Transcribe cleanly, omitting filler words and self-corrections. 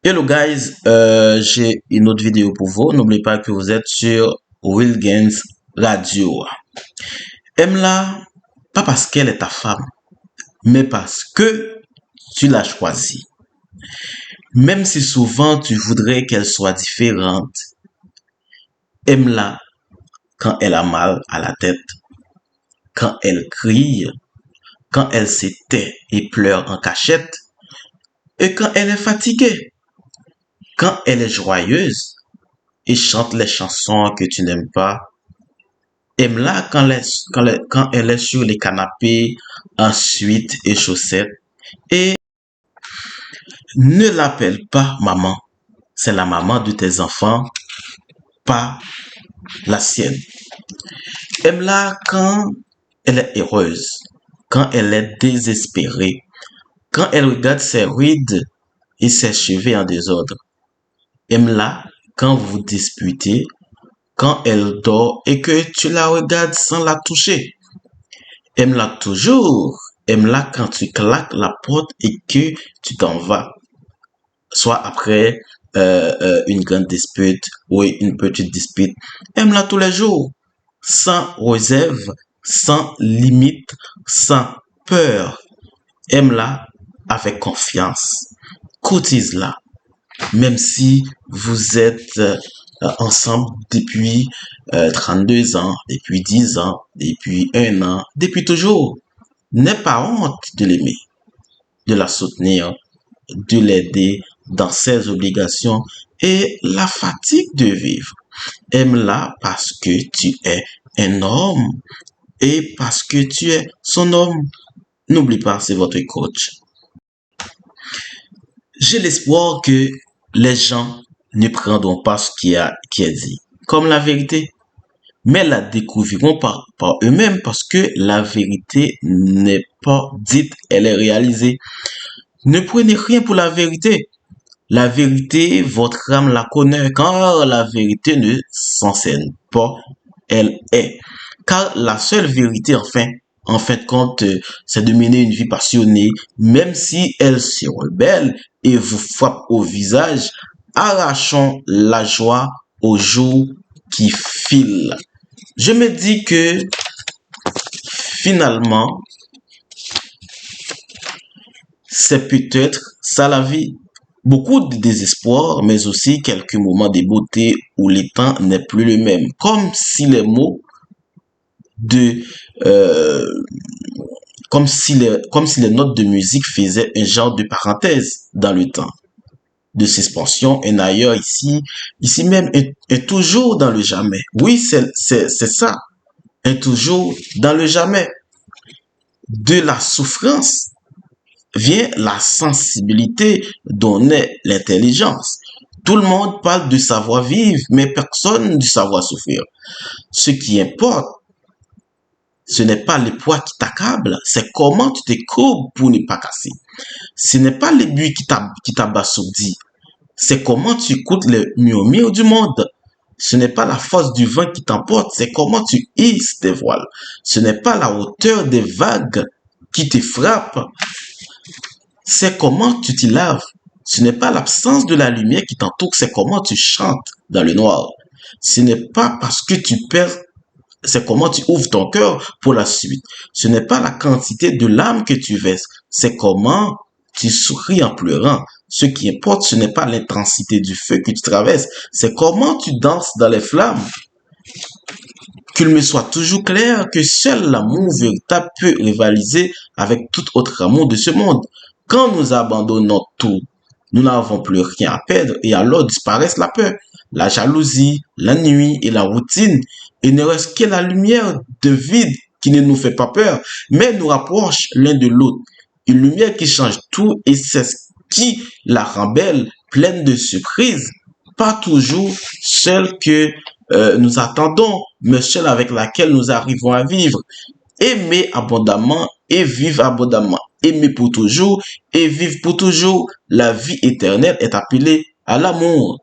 Hello guys, j'ai une autre vidéo pour vous. N'oubliez pas que vous êtes sur Will Gains Radio. Aime-la, pas parce qu'elle est ta femme, mais parce que tu l'as choisie. Même si souvent tu voudrais qu'elle soit différente, aime-la quand elle a mal à la tête, quand elle crie, quand elle se tait et pleure en cachette, et quand elle est fatiguée, quand elle est joyeuse et chante les chansons que tu n'aimes pas. Aime-la quand elle est sur les canapés, en suite et chaussettes. Et ne l'appelle pas maman. C'est la maman de tes enfants, pas la sienne. Aime-la quand elle est heureuse, quand elle est désespérée, quand elle regarde ses rides et ses cheveux en désordre. Aime-la quand vous disputez, quand elle dort et que tu la regardes sans la toucher. Aime-la toujours. Aime-la quand tu claques la porte et que tu t'en vas. Soit après une grande dispute ou une petite dispute. Aime-la tous les jours. Sans réserve, sans limite, sans peur. Aime-la avec confiance. Cotise-la. Même si vous êtes ensemble depuis 32 ans, depuis 10 ans, depuis 1 an, depuis toujours. N'aie pas honte de l'aimer, de la soutenir, de l'aider dans ses obligations et la fatigue de vivre. Aime-la parce que tu es un homme et parce que tu es son homme. N'oublie pas, c'est votre coach. J'ai l'espoir que les gens ne prendront pas ce qui est dit comme la vérité, mais la découvriront par eux-mêmes parce que la vérité n'est pas dite, elle est réalisée. Ne prenez rien pour la vérité. La vérité, votre âme la connaît, car la vérité ne s'enseigne pas, elle est. Car la seule vérité, en fin de compte, c'est de mener une vie passionnée, même si elle se rebelle et vous frappe au visage, arrachons la joie au jour qui file. Je me dis que finalement, c'est peut-être ça la vie. Beaucoup de désespoir, mais aussi quelques moments de beauté où le temps n'est plus le même. Comme si les mots de... comme si les notes de musique faisaient un genre de parenthèse dans le temps de suspension. Et d'ailleurs, ici même, est toujours dans le jamais. Oui, c'est ça. Est toujours dans le jamais. De la souffrance vient la sensibilité, donnée l'intelligence. Tout le monde parle de savoir vivre, mais personne du savoir souffrir. Ce qui importe, ce n'est pas le poids qui t'accable, c'est comment tu te courbes pour ne pas casser. Ce n'est pas les buts qui t'abasourdit, c'est comment tu écoutes le murmure du monde. Ce n'est pas la force du vent qui t'emporte, c'est comment tu hisses tes voiles. Ce n'est pas la hauteur des vagues qui te frappe, c'est comment tu t'y laves. Ce n'est pas l'absence de la lumière qui t'entoure, c'est comment tu chantes dans le noir. Ce n'est pas parce que tu perds, c'est comment tu ouvres ton cœur pour la suite. Ce n'est pas la quantité de larmes que tu verses, c'est comment tu souris en pleurant. Ce qui importe, ce n'est pas l'intensité du feu que tu traverses, c'est comment tu danses dans les flammes. Qu'il me soit toujours clair que seul l'amour véritable peut rivaliser avec tout autre amour de ce monde. Quand nous abandonnons tout, nous n'avons plus rien à perdre et alors disparaissent la peur, la jalousie, la nuit et la routine. Il ne reste que la lumière de vide qui ne nous fait pas peur, mais nous rapproche l'un de l'autre. Une lumière qui change tout et c'est ce qui la rend belle, pleine de surprises. Pas toujours celle que nous attendons, mais celle avec laquelle nous arrivons à vivre. Aimer abondamment et vivre abondamment. Aimer pour toujours et vivre pour toujours. La vie éternelle est appelée à l'amour.